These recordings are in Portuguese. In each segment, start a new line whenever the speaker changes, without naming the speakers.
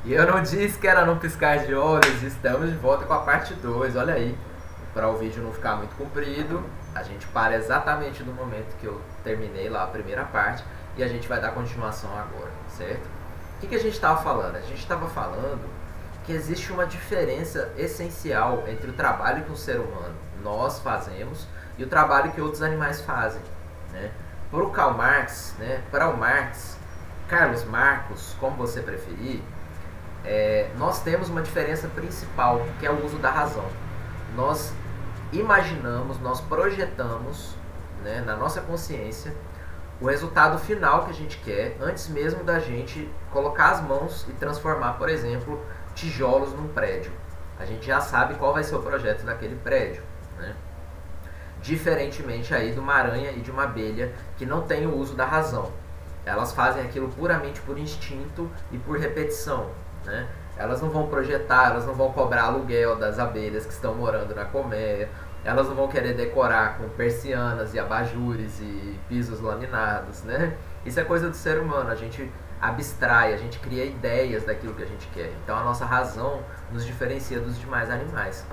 E eu não disse que era no piscar de olhos, estamos de volta com a parte 2. Olha aí, para o vídeo não ficar muito comprido, a gente para exatamente no momento que eu terminei lá a primeira parte e a gente vai dar continuação agora, certo? O que a gente estava falando? A gente estava falando que existe uma diferença essencial entre o trabalho que um ser humano, nós fazemos, e o trabalho que outros animais fazem, né? Para o Karl Marx, né, para o Marx, Carlos Marcos, como você preferir, nós temos uma diferença principal, que é o uso da razão. Nós imaginamos, nós projetamos, né, na nossa consciência o resultado final que a gente quer antes mesmo da gente colocar as mãos e transformar, por exemplo, tijolos num prédio. A gente já sabe qual vai ser o projeto daquele prédio, né? Diferentemente aí de uma aranha e de uma abelha que não tem o uso da razão. Elas fazem aquilo puramente por instinto e por repetição, né? Elas não vão projetar, elas não vão cobrar aluguel das abelhas que estão morando na colmeia, elas não vão querer decorar com persianas e abajures e pisos laminados, né? Isso é coisa do ser humano, a gente abstrai, a gente cria ideias daquilo que a gente quer. Então a nossa razão nos diferencia dos demais animais.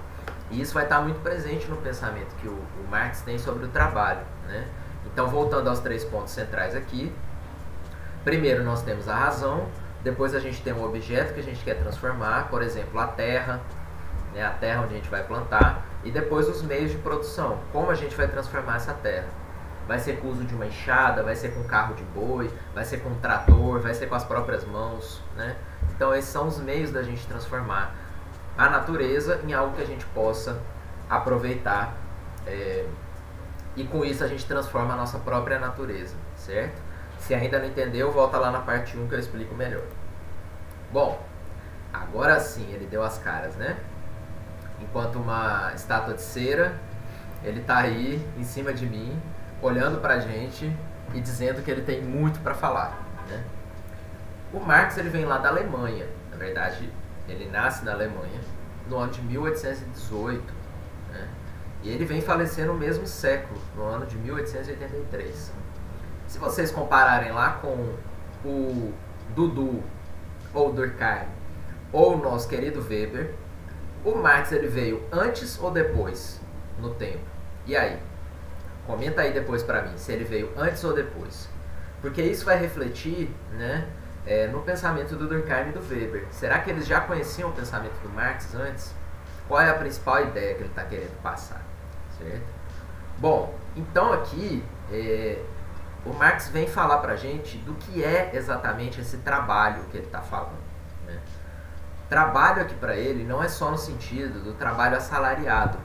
E isso vai estar muito presente no pensamento que o Marx tem sobre o trabalho, né? Então, voltando aos 3 pontos centrais aqui, primeiro nós temos a razão, depois a gente tem um objeto que a gente quer transformar, por exemplo, a terra, né, a terra onde a gente vai plantar, e depois os meios de produção, como a gente vai transformar essa terra. Vai ser com o uso de uma enxada, vai ser com um carro de boi, vai ser com um trator, vai ser com as próprias mãos, né? Então esses são os meios da gente transformar a natureza em algo que a gente possa aproveitar, e com isso a gente transforma a nossa própria natureza, certo? Se ainda não entendeu, volta lá na parte 1 que eu explico melhor. Bom, agora sim ele deu as caras, né? Enquanto uma estátua de cera, ele tá aí em cima de mim, olhando pra gente e dizendo que ele tem muito para falar, né? O Marx ele vem lá da Alemanha, na verdade ele nasce na Alemanha no ano de 1818, né? E ele vem falecer no mesmo século, no ano de 1883. Se vocês compararem lá com o Dudu ou Durkheim ou o nosso querido Weber, o Marx ele veio antes ou depois no tempo? E aí? Comenta aí depois para mim se ele veio antes ou depois, porque isso vai refletir, né, no pensamento do Durkheim e do Weber. Será que eles já conheciam o pensamento do Marx antes? Qual é a principal ideia que ele está querendo passar? Certo? Bom, então aqui o Marx vem falar pra gente do que é exatamente esse trabalho que ele está falando, né? Trabalho aqui para ele não é só no sentido do trabalho assalariado,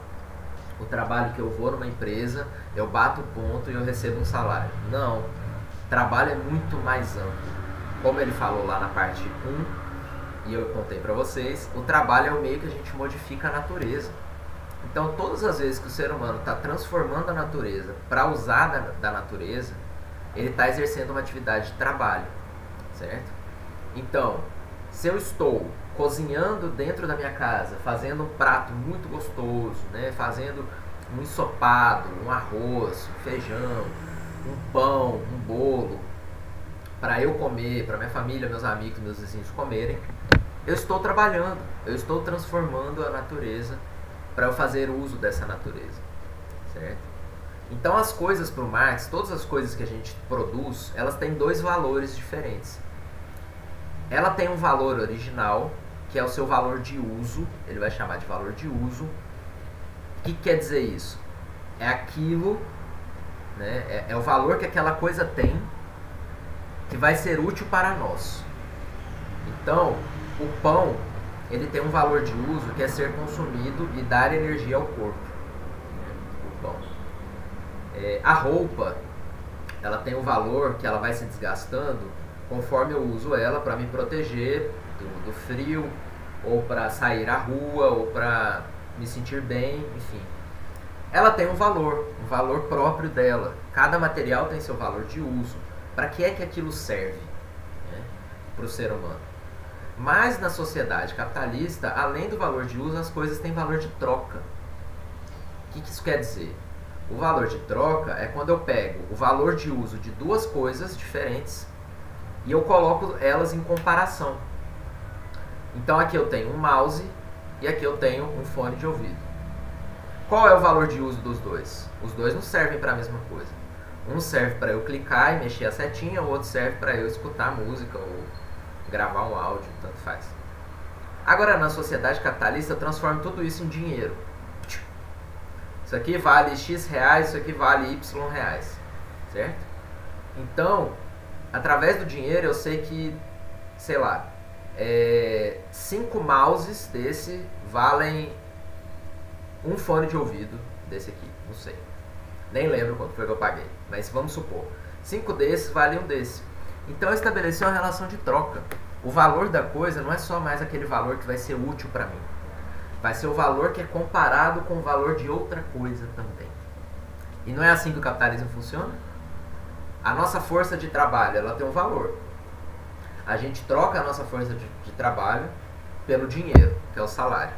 o trabalho que eu vou numa empresa, eu bato o ponto e eu recebo um salário. Não, trabalho é muito mais amplo. Como ele falou lá na parte 1, e eu contei para vocês, o trabalho é o meio que a gente modifica a natureza. Então, todas as vezes que o ser humano está transformando a natureza para usar da natureza, ele está exercendo uma atividade de trabalho, certo? Então, se eu estou cozinhando dentro da minha casa, fazendo um prato muito gostoso, né, fazendo um ensopado, um arroz, um feijão, um pão, um bolo, para eu comer, para minha família, meus amigos, meus vizinhos comerem, eu estou trabalhando, eu estou transformando a natureza para eu fazer uso dessa natureza, certo? Então as coisas para o Marx, todas as coisas que a gente produz, elas têm dois valores diferentes. Ela tem um valor original, que é o seu valor de uso, ele vai chamar de valor de uso. O que quer dizer isso? É aquilo, né, é o valor que aquela coisa tem que vai ser útil para nós. Então, o pão, ele tem um valor de uso que é ser consumido e dar energia ao corpo. O pão. A roupa, ela tem um valor que ela vai se desgastando conforme eu uso ela para me proteger do frio, ou para sair à rua, ou para me sentir bem, enfim. Ela tem um valor próprio dela. Cada material tem seu valor de uso. Para que é que aquilo serve, né, para o ser humano? Mas na sociedade capitalista, além do valor de uso, as coisas têm valor de troca. O que isso quer dizer? O valor de troca é quando eu pego o valor de uso de duas coisas diferentes e eu coloco elas em comparação. Então aqui eu tenho um mouse e aqui eu tenho um fone de ouvido. Qual é o valor de uso dos dois? Os dois não servem para a mesma coisa. Um serve para eu clicar e mexer a setinha, o outro serve para eu escutar música ou gravar um áudio, tanto faz. Agora, na sociedade capitalista, eu transformo tudo isso em dinheiro. Isso aqui vale X reais, isso aqui vale Y reais, certo? Então, através do dinheiro, eu sei que, sei lá, 5 mouses desse valem um fone de ouvido desse aqui, não sei. Nem lembro quanto foi que eu paguei, mas vamos supor, 5 desses valem um desse. Então eu estabeleci uma relação de troca. O valor da coisa não é só mais aquele valor que vai ser útil para mim. Vai ser o valor que é comparado com o valor de outra coisa também. E não é assim que o capitalismo funciona? A nossa força de trabalho, ela tem um valor. A gente troca a nossa força de trabalho pelo dinheiro, que é o salário.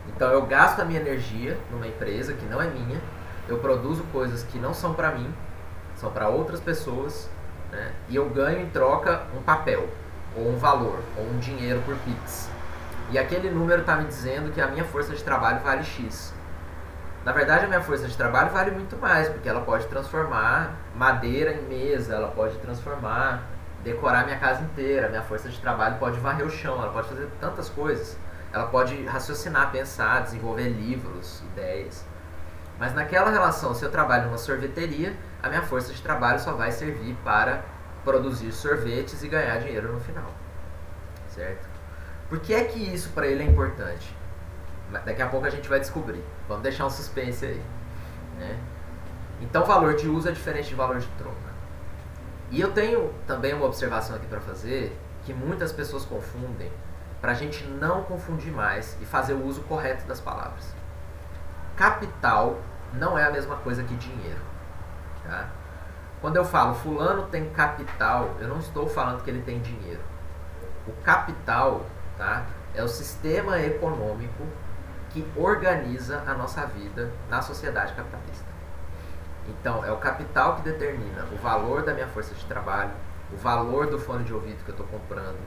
Então eu gasto a minha energia numa empresa que não é minha, eu produzo coisas que não são para mim, são para outras pessoas, né? E eu ganho em troca um papel, ou um valor, ou um dinheiro por Pix. E aquele número está me dizendo que a minha força de trabalho vale X. Na verdade, a minha força de trabalho vale muito mais, porque ela pode transformar madeira em mesa, ela pode transformar, decorar minha casa inteira. Minha força de trabalho pode varrer o chão, ela pode fazer tantas coisas. Ela pode raciocinar, pensar, desenvolver livros, ideias. Mas naquela relação, se eu trabalho numa sorveteria, a minha força de trabalho só vai servir para produzir sorvetes e ganhar dinheiro no final. Certo? Por que é que isso para ele é importante? Daqui a pouco a gente vai descobrir. Vamos deixar um suspense aí, né? Então o valor de uso é diferente de valor de troca. E eu tenho também uma observação aqui para fazer, que muitas pessoas confundem, para a gente não confundir mais e fazer o uso correto das palavras. Capital não é a mesma coisa que dinheiro. Tá? Quando eu falo fulano tem capital, eu não estou falando que ele tem dinheiro. O capital, tá, é o sistema econômico que organiza a nossa vida na sociedade capitalista. Então, é o capital que determina o valor da minha força de trabalho, o valor do fone de ouvido que eu estou comprando,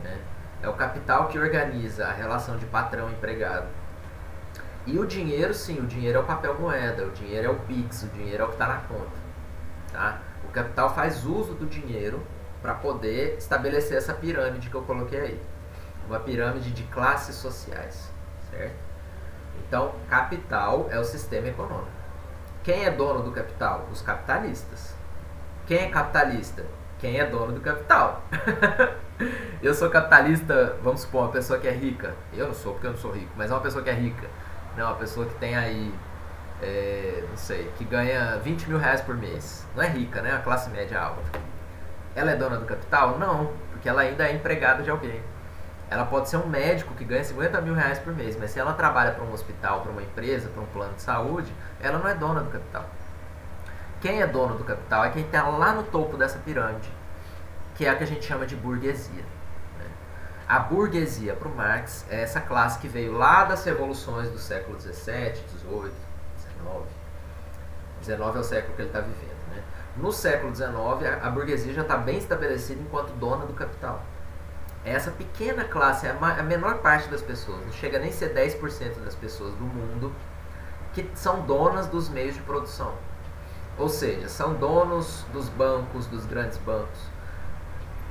né? É o capital que organiza a relação de patrão-empregado. E o dinheiro, sim, o dinheiro é o papel moeda, o dinheiro é o Pix, o dinheiro é o que está na conta. Tá? O capital faz uso do dinheiro para poder estabelecer essa pirâmide que eu coloquei aí. Uma pirâmide de classes sociais, certo? Então, capital é o sistema econômico. Quem é dono do capital? Os capitalistas. Quem é capitalista? Quem é dono do capital. Eu sou capitalista, vamos supor, uma pessoa que é rica. Eu não sou, porque eu não sou rico, mas é uma pessoa que é rica. Não, uma pessoa que tem aí, não sei, que ganha 20 mil reais por mês. Não é rica, né? A classe média alta. Ela é dona do capital? Não, porque ela ainda é empregada de alguém. Ela pode ser um médico que ganha 50 mil reais por mês, mas se ela trabalha para um hospital, para uma empresa, para um plano de saúde, ela não é dona do capital. Quem é dono do capital é quem está lá no topo dessa pirâmide, que é a que a gente chama de burguesia. A burguesia, para o Marx, é essa classe que veio lá das revoluções do século XVII, XVIII, XIX. XIX é o século que ele está vivendo. Né? No século XIX, a burguesia já está bem estabelecida enquanto dona do capital. Essa pequena classe é a menor parte das pessoas, não chega nem a ser 10% das pessoas do mundo que são donas dos meios de produção. Ou seja, são donos dos bancos, dos grandes bancos.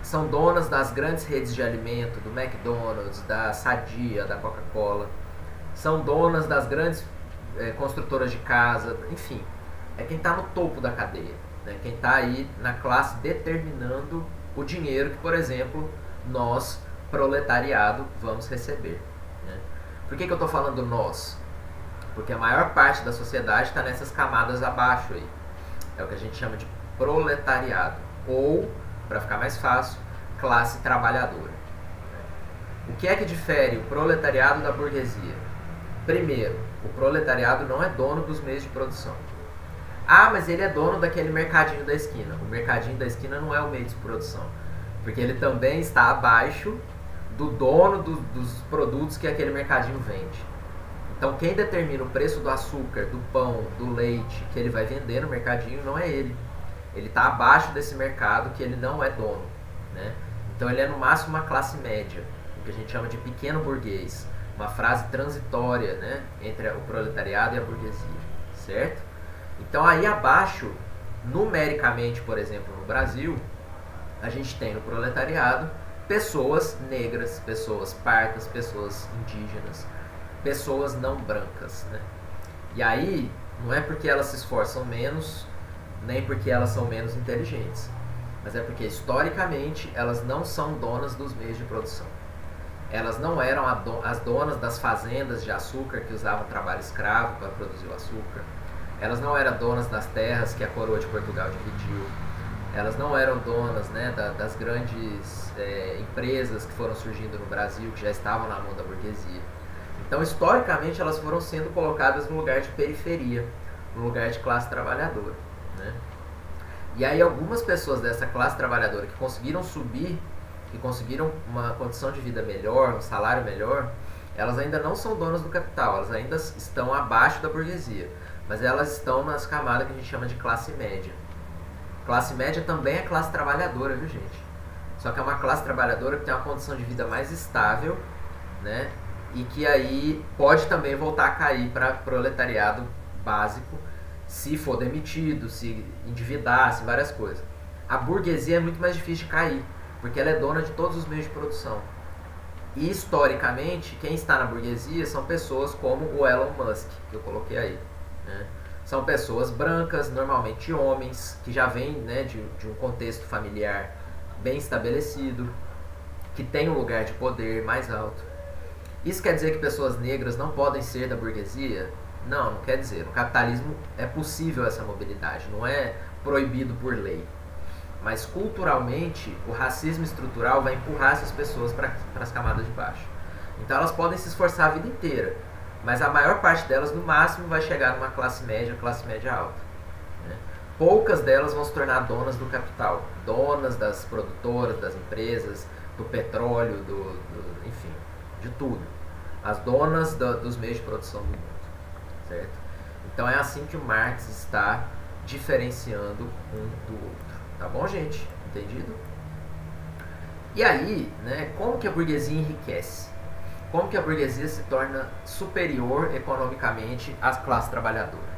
São donas das grandes redes de alimento, do McDonald's, da Sadia, da Coca-Cola. São donas das grandes construtoras de casa, enfim. É quem está no topo da cadeia. Né? Quem está aí na classe determinando o dinheiro que, por exemplo, nós, proletariado, vamos receber. Né? Por que eu estou falando nós? Porque a maior parte da sociedade está nessas camadas abaixo aí. É o que a gente chama de proletariado. Ou, para ficar mais fácil, classe trabalhadora. O que é que difere o proletariado da burguesia? Primeiro, o proletariado não é dono dos meios de produção. Ah, mas ele é dono daquele mercadinho da esquina. O mercadinho da esquina não é o meio de produção. Porque ele também está abaixo do dono dos produtos que aquele mercadinho vende. Então quem determina o preço do açúcar, do pão, do leite que ele vai vender no mercadinho não é ele. Ele está abaixo desse mercado que ele não é dono. Né? Então ele é no máximo uma classe média. o que a gente chama de pequeno burguês, uma frase transitória, né, entre o proletariado e a burguesia, certo? Então aí abaixo, numericamente, por exemplo, no Brasil, a gente tem no proletariado pessoas negras, pessoas pardas, pessoas indígenas, pessoas não brancas, né? E aí, não é porque elas se esforçam menos, nem porque elas são menos inteligentes, mas é porque historicamente elas não são donas dos meios de produção. Elas não eram as donas das fazendas de açúcar que usavam trabalho escravo para produzir o açúcar. Elas não eram donas das terras que a coroa de Portugal dividiu. Elas não eram donas, né, das grandes empresas que foram surgindo no Brasil, que já estavam na mão da burguesia. Então, historicamente, elas foram sendo colocadas no lugar de periferia, no lugar de classe trabalhadora, né? E aí algumas pessoas dessa classe trabalhadora que conseguiram subir, que conseguiram uma condição de vida melhor, um salário melhor, elas ainda não são donas do capital, elas ainda estão abaixo da burguesia, mas elas estão nas camadas que a gente chama de classe média. Classe média também é classe trabalhadora, viu, gente? Só que é uma classe trabalhadora que tem uma condição de vida mais estável, né? E que aí pode também voltar a cair para proletariado básico, se for demitido, se endividar, se várias coisas. A burguesia é muito mais difícil de cair, porque ela é dona de todos os meios de produção. E historicamente, quem está na burguesia são pessoas como o Elon Musk, que eu coloquei aí, né? São pessoas brancas, normalmente homens, que já vêm, né, de um contexto familiar bem estabelecido, que tem um lugar de poder mais alto. Isso quer dizer que pessoas negras não podem ser da burguesia? Não, não quer dizer. No capitalismo é possível essa mobilidade, não é proibido por lei. Mas culturalmente, o racismo estrutural vai empurrar essas pessoas para as camadas de baixo. Então elas podem se esforçar a vida inteira, mas a maior parte delas, no máximo, vai chegar numa classe média alta, né? Poucas delas vão se tornar donas do capital, donas das produtoras, das empresas, do petróleo, enfim, de tudo. As donas dos meios de produção do mundo, certo? Então é assim que o Marx está diferenciando um do outro. Tá bom, gente? Entendido? E aí, né, como que a burguesia enriquece? Como que a burguesia se torna superior economicamente à classe trabalhadora?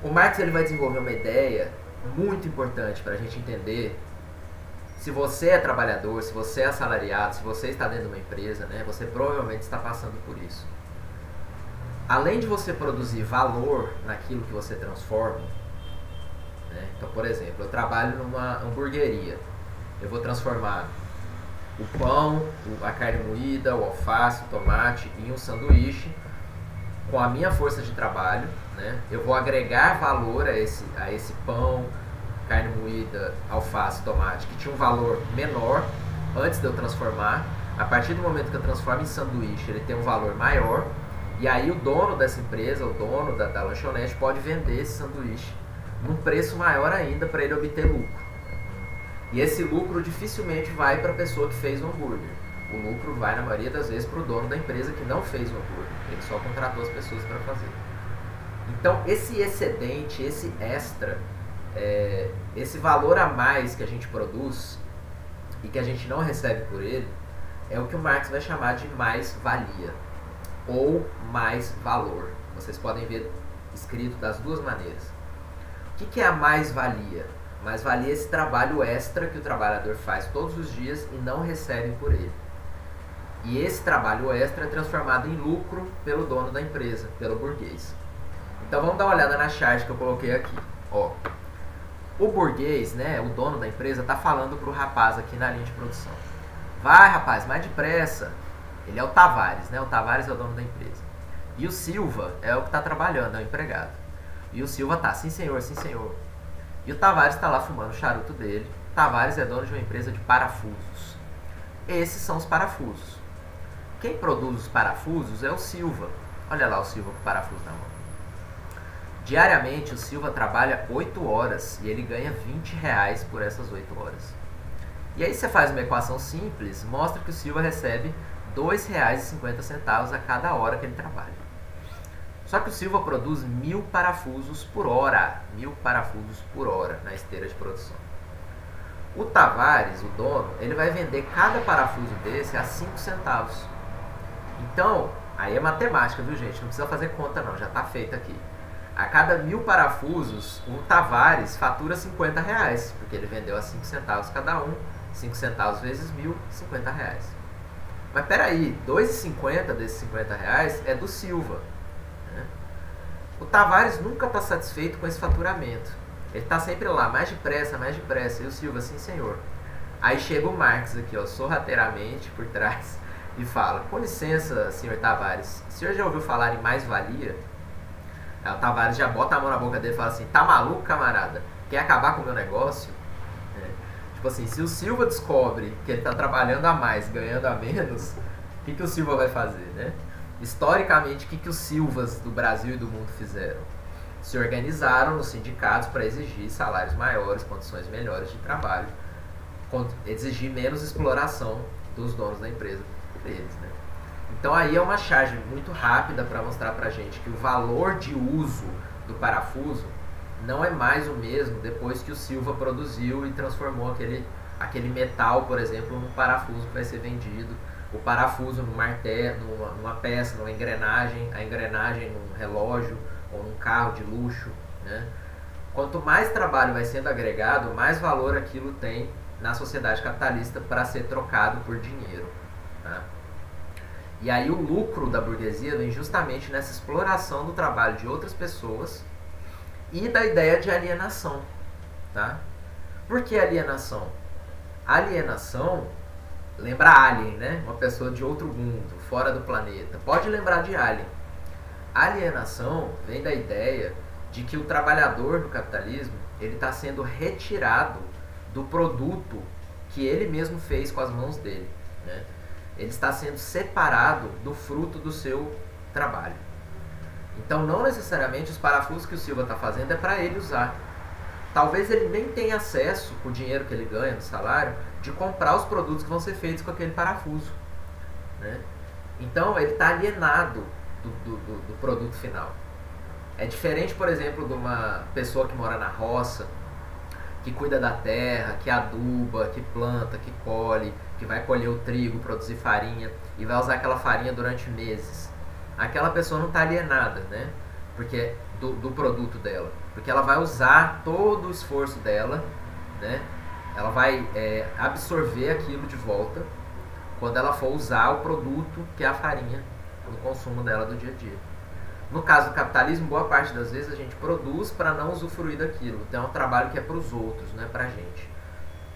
O Marx ele vai desenvolver uma ideia muito importante para a gente entender. Se você é trabalhador, se você é assalariado, se você está dentro de uma empresa, né, você provavelmente está passando por isso. Além de você produzir valor naquilo que você transforma, né, então, por exemplo, eu trabalho numa hamburgueria. Eu vou transformar o pão, a carne moída, o alface, o tomate em um sanduíche com a minha força de trabalho, né? Eu vou agregar valor a esse pão, carne moída, alface, tomate, que tinha um valor menor antes de eu transformar. A partir do momento que eu transformo em sanduíche, ele tem um valor maior, e aí o dono dessa empresa, o dono da lanchonete, pode vender esse sanduíche num preço maior ainda para ele obter lucro. E esse lucro dificilmente vai para a pessoa que fez o hambúrguer. O lucro vai, na maioria das vezes, para o dono da empresa que não fez o hambúrguer. Ele só contratou as pessoas para fazer. Então, esse excedente, esse extra, esse valor a mais que a gente produz e que a gente não recebe por ele, é o que o Marx vai chamar de mais-valia ou mais valor. Vocês podem ver escrito das duas maneiras. O que é a mais-valia? Mais-valia é esse trabalho extra que o trabalhador faz todos os dias e não recebe por ele. E esse trabalho extra é transformado em lucro pelo dono da empresa, pelo burguês. Então vamos dar uma olhada na chart que eu coloquei aqui. Ó, o burguês, né, o dono da empresa, está falando para o rapaz aqui na linha de produção. Vai, rapaz, mais depressa. Ele é o Tavares, né? O Tavares é o dono da empresa. E o Silva é o que está trabalhando, é o empregado. E o Silva tá, sim senhor, sim senhor. E o Tavares está lá fumando o charuto dele. O Tavares é dono de uma empresa de parafusos. Esses são os parafusos. Quem produz os parafusos é o Silva. Olha lá o Silva com o parafuso na mão. Diariamente o Silva trabalha 8 horas e ele ganha R$20 por essas 8 horas. E aí você faz uma equação simples, mostra que o Silva recebe R$2,50 a cada hora que ele trabalha. Só que o Silva produz 1.000 parafusos por hora. 1.000 parafusos por hora na esteira de produção. O Tavares, o dono, ele vai vender cada parafuso desse a 5 centavos. Então, aí é matemática, viu, gente? Não precisa fazer conta não, já está feito aqui. A cada 1000 parafusos, o Tavares fatura R$50, porque ele vendeu a 5 centavos cada um. 5 centavos vezes 1000, R$50. Mas peraí, R$2,50 desses R$50 é do Silva. Né? O Tavares nunca está satisfeito com esse faturamento. Ele está sempre lá, mais depressa, mais depressa. E o Silva, sim senhor. Aí chega o Marx aqui, ó, sorrateiramente por trás, e fala: com licença, senhor Tavares, o senhor já ouviu falar em mais-valia? Aí o Tavares já bota a mão na boca dele e fala assim: tá maluco, camarada? Quer acabar com o meu negócio? Tipo assim, se o Silva descobre que ele está trabalhando a mais, ganhando a menos, o que o Silva vai fazer, né? Historicamente, o que os Silvas do Brasil e do mundo fizeram? Se organizaram nos sindicatos para exigir salários maiores, condições melhores de trabalho, exigir menos exploração dos donos da empresa deles, né? Então aí é uma charge muito rápida para mostrar pra gente que o valor de uso do parafuso não é mais o mesmo depois que o Silva produziu e transformou aquele metal, por exemplo, num parafuso que vai ser vendido, o parafuso num martelo, numa peça, numa engrenagem, a engrenagem num relógio ou num carro de luxo, né? Quanto mais trabalho vai sendo agregado, mais valor aquilo tem na sociedade capitalista para ser trocado por dinheiro, tá? E aí o lucro da burguesia vem justamente nessa exploração do trabalho de outras pessoas e da ideia de alienação, tá? Por que alienação? Alienação lembra Alien, né? Uma pessoa de outro mundo, fora do planeta. Pode lembrar de Alien. Alienação vem da ideia de que o trabalhador do capitalismo ele está sendo retirado do produto que ele mesmo fez com as mãos dele, né? Ele está sendo separado do fruto do seu trabalho. Então, não necessariamente os parafusos que o Silva está fazendo é para ele usar. Talvez ele nem tenha acesso, com o dinheiro que ele ganha no salário, de comprar os produtos que vão ser feitos com aquele parafuso, né? Então, ele está alienado do produto final. É diferente, por exemplo, de uma pessoa que mora na roça, que cuida da terra, que aduba, que planta, que colhe, que vai colher o trigo, produzir farinha e vai usar aquela farinha durante meses. Aquela pessoa não está alienada, né? Porque do produto dela, porque ela vai usar todo o esforço dela, né? Ela vai absorver aquilo de volta quando ela for usar o produto que é a farinha no consumo dela do dia a dia. No caso do capitalismo, boa parte das vezes a gente produz para não usufruir daquilo. Então é um trabalho que é para os outros, não é para a gente.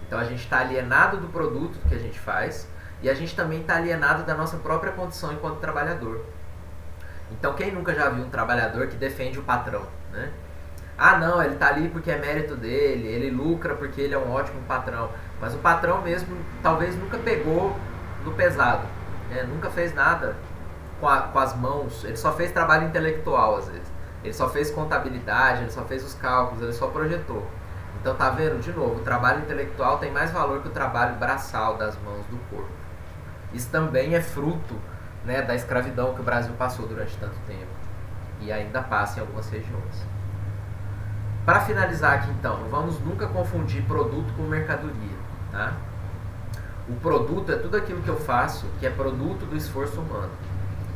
Então a gente está alienado do produto que a gente faz e a gente também está alienado da nossa própria condição enquanto trabalhador. Então quem nunca já viu um trabalhador que defende o patrão, né? Ah não, ele está ali porque é mérito dele, ele lucra porque ele é um ótimo patrão. Mas o patrão mesmo talvez nunca pegou no pesado, né? Nunca fez nada com as mãos, ele só fez trabalho intelectual às vezes. Ele só fez contabilidade, ele só fez os cálculos, ele só projetou. Então tá vendo, de novo, o trabalho intelectual tem mais valor que o trabalho braçal das mãos do corpo. Isso também é fruto, né, da escravidão que o Brasil passou durante tanto tempo e ainda passa em algumas regiões. Para finalizar aqui então, não vamos nunca confundir produto com mercadoria, tá? O produto é tudo aquilo que eu faço que é produto do esforço humano.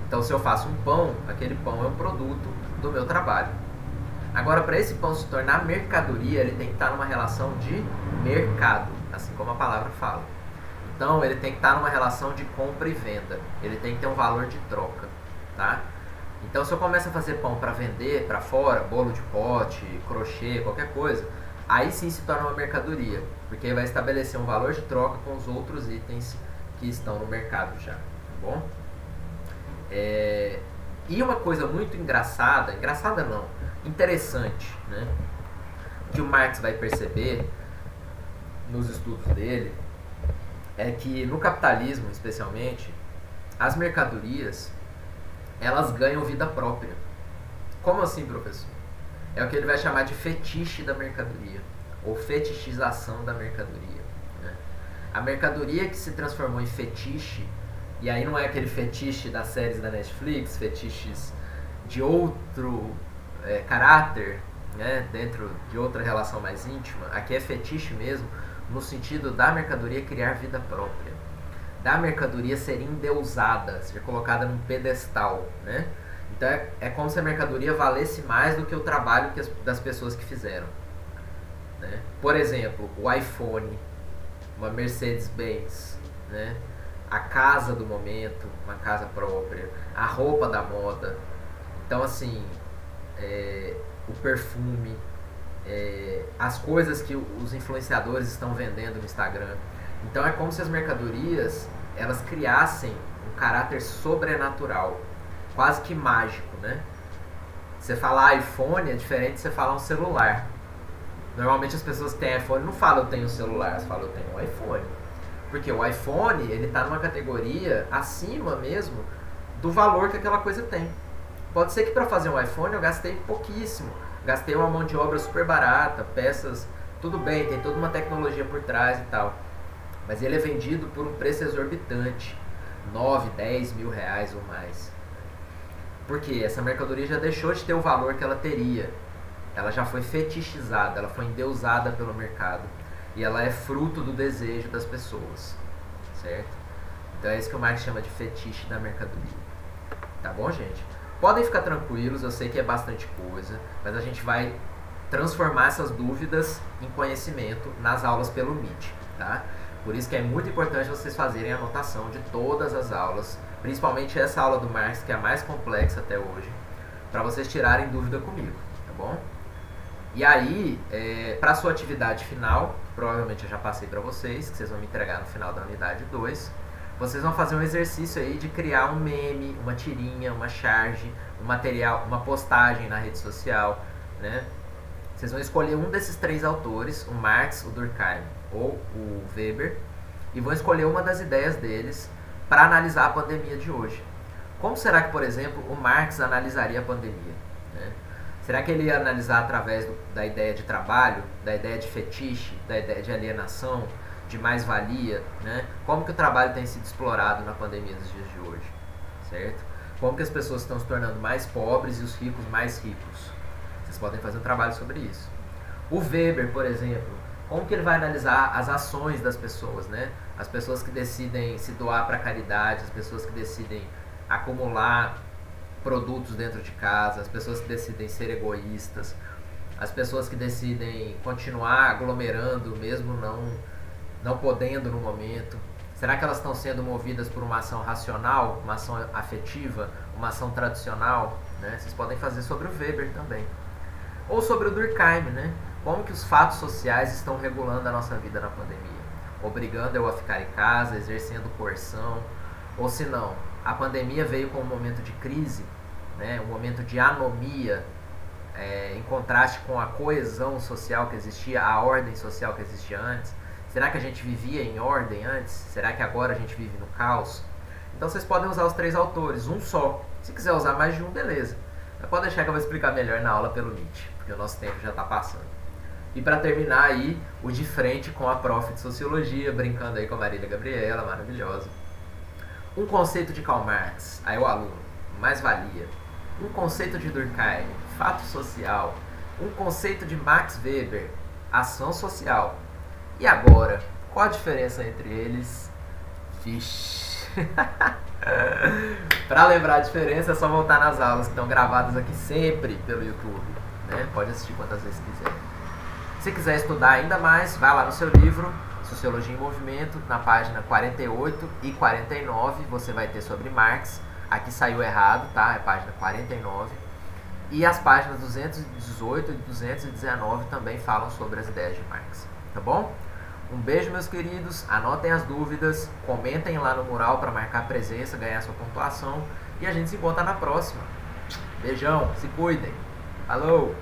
Então, se eu faço um pão, aquele pão é um produto do meu trabalho. Agora, para esse pão se tornar mercadoria, ele tem que estar numa relação de mercado, assim como a palavra fala. Então, ele tem que estar numa relação de compra e venda. Ele tem que ter um valor de troca, tá? Então, se eu começo a fazer pão para vender para fora, bolo de pote, crochê, qualquer coisa, aí sim se torna uma mercadoria, porque vai estabelecer um valor de troca com os outros itens que estão no mercado já, tá bom? E uma coisa muito engraçada não, interessante, né, que o Marx vai perceber nos estudos dele, é que no capitalismo, especialmente, as mercadorias, elas ganham vida própria. Como assim, professor? É o que ele vai chamar de fetiche da mercadoria, ou fetichização da mercadoria, né? A mercadoria que se transformou em fetiche. E aí não é aquele fetiche das séries da Netflix, fetiches de outro caráter, né, dentro de outra relação mais íntima. Aqui é fetiche mesmo, no sentido da mercadoria criar vida própria, da mercadoria ser endeusada, ser colocada num pedestal, né? Então é como se a mercadoria valesse mais do que o trabalho das pessoas que fizeram, né? Por exemplo, o iPhone, uma Mercedes-Benz, né? A casa do momento, uma casa própria, a roupa da moda. Então, assim, o perfume, as coisas que os influenciadores estão vendendo no Instagram. Então, é como se as mercadorias elas criassem um caráter sobrenatural, quase que mágico, né? Você falar iPhone é diferente de você falar um celular. Normalmente as pessoas que têm iPhone não falam eu tenho um celular, elas falam eu tenho um iPhone. Porque o iPhone, ele está numa categoria acima mesmo do valor que aquela coisa tem. Pode ser que para fazer um iPhone eu gastei pouquíssimo. Gastei uma mão de obra super barata, peças, tudo bem, tem toda uma tecnologia por trás e tal. Mas ele é vendido por um preço exorbitante. 9, 10 mil reais ou mais. Porque essa mercadoria já deixou de ter o valor que ela teria. Ela já foi fetichizada, ela foi endeusada pelo mercado. E ela é fruto do desejo das pessoas, certo? Então é isso que o Marx chama de fetiche da mercadoria. Tá bom, gente? Podem ficar tranquilos, eu sei que é bastante coisa, mas a gente vai transformar essas dúvidas em conhecimento nas aulas pelo Meet, tá? Por isso que é muito importante vocês fazerem a anotação de todas as aulas, principalmente essa aula do Marx, que é a mais complexa até hoje, para vocês tirarem dúvida comigo, tá bom? E aí, para a sua atividade final, provavelmente eu já passei para vocês, que vocês vão me entregar no final da unidade 2, vocês vão fazer um exercício aí de criar um meme, uma tirinha, uma charge, um material, uma postagem na rede social, né? Vocês vão escolher um desses três autores, o Marx, o Durkheim ou o Weber, e vão escolher uma das ideias deles para analisar a pandemia de hoje. Como será que, por exemplo, o Marx analisaria a pandemia, né? Será que ele ia analisar através da ideia de trabalho, da ideia de fetiche, da ideia de alienação, de mais-valia, né? Como que o trabalho tem sido explorado na pandemia dos dias de hoje, certo? Como que as pessoas estão se tornando mais pobres e os ricos mais ricos. Vocês podem fazer um trabalho sobre isso. O Weber, por exemplo, como que ele vai analisar as ações das pessoas, né? As pessoas que decidem se doar para caridade, as pessoas que decidem acumular produtos dentro de casa, as pessoas que decidem ser egoístas, as pessoas que decidem continuar aglomerando mesmo não podendo no momento. Será que elas estão sendo movidas por uma ação racional, uma ação afetiva, uma ação tradicional, né? Vocês podem fazer sobre o Weber também. Ou sobre o Durkheim, né? Como que os fatos sociais estão regulando a nossa vida na pandemia? Obrigando eu a ficar em casa, exercendo coerção, ou se não, a pandemia veio com um momento de crise, né? Um momento de anomia, em contraste com a coesão social que existia, a ordem social que existia antes. Será que a gente vivia em ordem antes? Será que agora a gente vive no caos? Então vocês podem usar os três autores, um só. Se quiser usar mais de um, beleza. Mas pode deixar que eu vou explicar melhor na aula pelo Meet, porque o nosso tempo já está passando. E para terminar aí, o de frente com a prof de Sociologia, brincando aí com a Marília Gabriela, maravilhosa. Um conceito de Karl Marx, aí o aluno, mais-valia. Um conceito de Durkheim, fato social. Um conceito de Max Weber, ação social. E agora, qual a diferença entre eles? Vixe. Para lembrar a diferença é só voltar nas aulas que estão gravadas aqui sempre pelo YouTube, né? Pode assistir quantas vezes quiser. Se quiser estudar ainda mais, vai lá no seu livro Sociologia em Movimento, na página 48 e 49, você vai ter sobre Marx. Aqui saiu errado, tá? É página 49. E as páginas 218 e 219 também falam sobre as ideias de Marx, tá bom? Um beijo, meus queridos, anotem as dúvidas, comentem lá no mural para marcar presença, ganhar sua pontuação e a gente se encontra na próxima. Beijão, se cuidem. Falou!